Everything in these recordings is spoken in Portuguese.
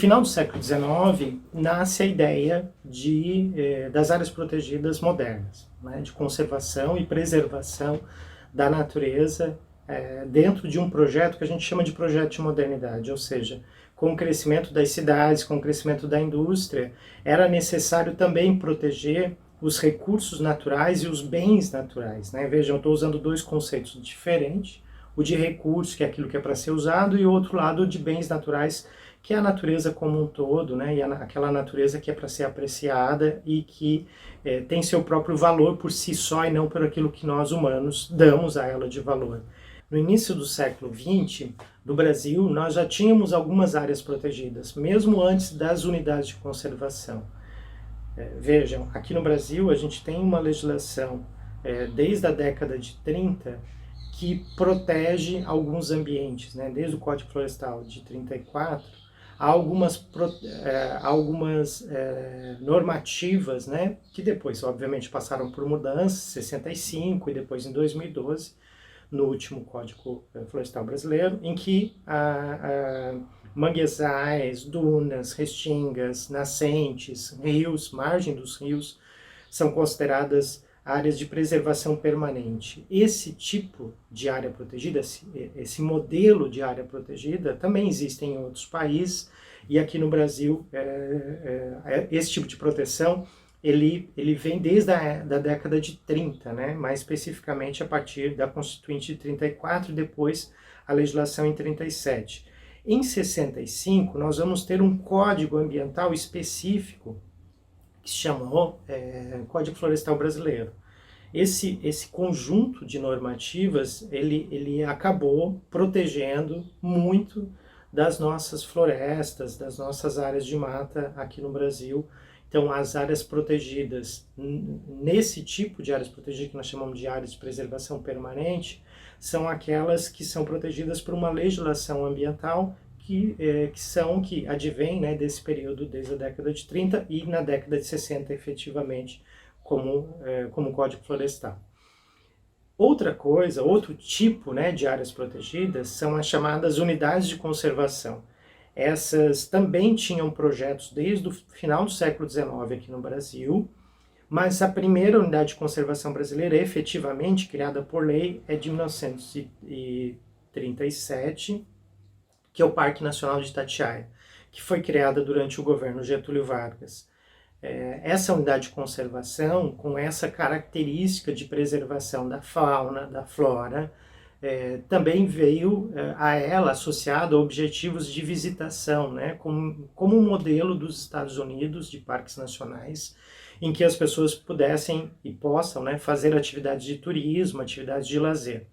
final do século XIX, nasce a ideia das áreas protegidas modernas, né, de conservação e preservação da natureza, dentro de um projeto que a gente chama de projeto de modernidade, ou seja, com o crescimento das cidades, com o crescimento da indústria, era necessário também proteger os recursos naturais e os bens naturais, né? Vejam, eu estou usando dois conceitos diferentes, o de recurso, que é aquilo que é para ser usado, e o outro lado de bens naturais, que é a natureza como um todo, né? E aquela natureza que é para ser apreciada e que tem seu próprio valor por si só e não por aquilo que nós humanos damos a ela de valor. No início do século XX, no Brasil, nós já tínhamos algumas áreas protegidas, mesmo antes das unidades de conservação. Vejam, aqui no Brasil a gente tem uma legislação desde a década de 30 que protege alguns ambientes, né? Desde o Código Florestal de 34, há algumas normativas, né? Que depois, obviamente, passaram por mudanças, 65 e depois em 2012, no último Código Florestal Brasileiro, em que manguezais, dunas, restingas, nascentes, rios, margem dos rios, são consideradas áreas de preservação permanente. Esse tipo de área protegida, esse modelo de área protegida, também existe em outros países, e aqui no Brasil, esse tipo de proteção, ele vem desde a década de 30, né? Mais especificamente a partir da Constituinte de 34 e depois a legislação em 37. Em 65, nós vamos ter um código ambiental específico que se chamou Código Florestal Brasileiro. Esse conjunto de normativas, ele acabou protegendo muito das nossas florestas, das nossas áreas de mata aqui no Brasil. Então, as áreas protegidas, nesse tipo de áreas protegidas, que nós chamamos de áreas de preservação permanente, são aquelas que são protegidas por uma legislação ambiental que advém, né, desse período, desde a década de 30 e na década de 60, efetivamente, como Código Florestal. Outra coisa, outro tipo, né, de áreas protegidas são as chamadas unidades de conservação. Essas também tinham projetos desde o final do século XIX aqui no Brasil, mas a primeira unidade de conservação brasileira, efetivamente criada por lei, é de 1937, que é o Parque Nacional de Itatiaia, que foi criada durante o governo Getúlio Vargas. Essa unidade de conservação, com essa característica de preservação da fauna, da flora, também veio a ela associado a objetivos de visitação, né, como um modelo dos Estados Unidos de parques nacionais, em que as pessoas pudessem e possam, né, fazer atividades de turismo, atividades de lazer.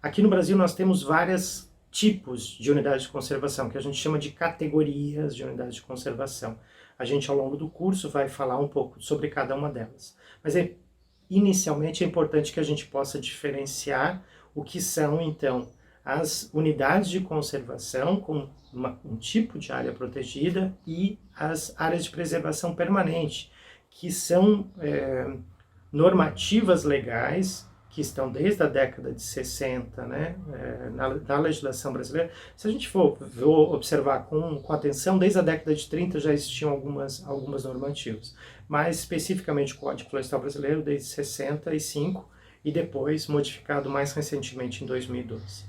Aqui no Brasil nós temos vários tipos de unidades de conservação, que a gente chama de categorias de unidades de conservação. A gente, ao longo do curso, vai falar um pouco sobre cada uma delas. Mas, inicialmente, é importante que a gente possa diferenciar o que são, então, as unidades de conservação, com um tipo de área protegida, e as áreas de preservação permanente, que são normativas legais, que estão desde a década de 60, né, na legislação brasileira. Se a gente for observar com atenção, desde a década de 30 já existiam algumas normativas, mas especificamente o Código Florestal Brasileiro desde 65 e depois modificado mais recentemente em 2012.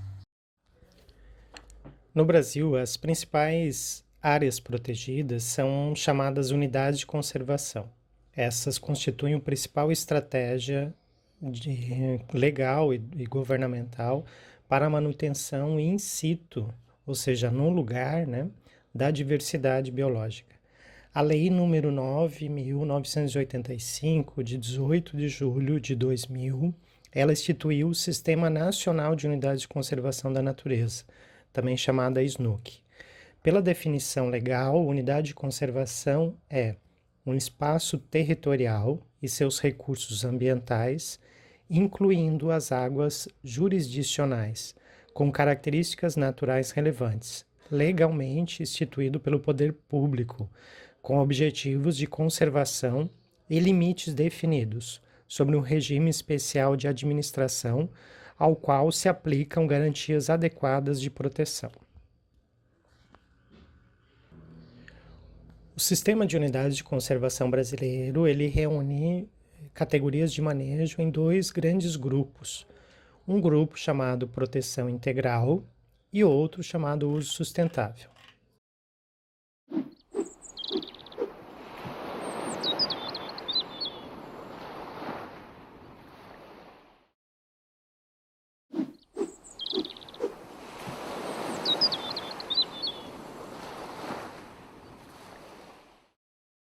No Brasil, as principais áreas protegidas são chamadas unidades de conservação. Essas constituem a principal estratégia legal e governamental para a manutenção in situ, ou seja, no lugar, né, da diversidade biológica. A Lei número 9.985, de 18 de julho de 2000, ela instituiu o Sistema Nacional de Unidades de Conservação da Natureza, também chamada SNUC. Pela definição legal, unidade de conservação é um espaço territorial e seus recursos ambientais, incluindo as águas jurisdicionais, com características naturais relevantes, legalmente instituído pelo poder público, com objetivos de conservação e limites definidos, sobre um regime especial de administração, ao qual se aplicam garantias adequadas de proteção. O sistema de unidades de conservação brasileiro, ele reúne categorias de manejo em dois grandes grupos. Um grupo chamado proteção integral e outro chamado uso sustentável.